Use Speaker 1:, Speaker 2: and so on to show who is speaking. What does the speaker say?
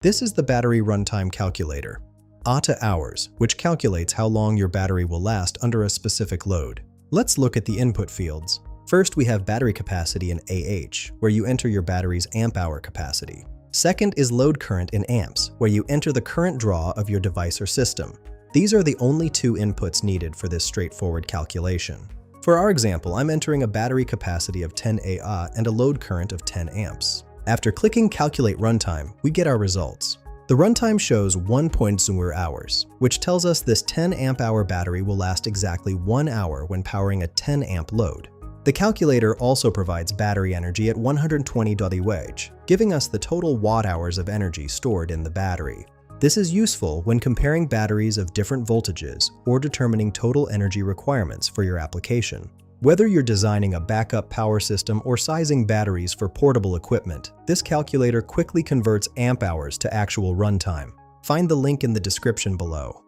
Speaker 1: This is the Battery Runtime Calculator, A to hours, which calculates how long your battery will last under a specific load. Let's look at the input fields. First, we have battery capacity in AH, where you enter your battery's amp-hour capacity. Second is load current in amps, where you enter the current draw of your device or system. These are the only two inputs needed for this straightforward calculation. For our example, I'm entering a battery capacity of 10 Ah and a load current of 10 amps. After clicking Calculate Runtime, we get our results. The runtime shows 1.0 hours, which tells us this 10 amp-hour battery will last exactly 1 hour when powering a 10 amp load. The calculator also provides battery energy at 120 kWh, giving us the total watt-hours of energy stored in the battery. This is useful when comparing batteries of different voltages or determining total energy requirements for your application. Whether you're designing a backup power system or sizing batteries for portable equipment, this calculator quickly converts amp hours to actual runtime. Find the link in the description below.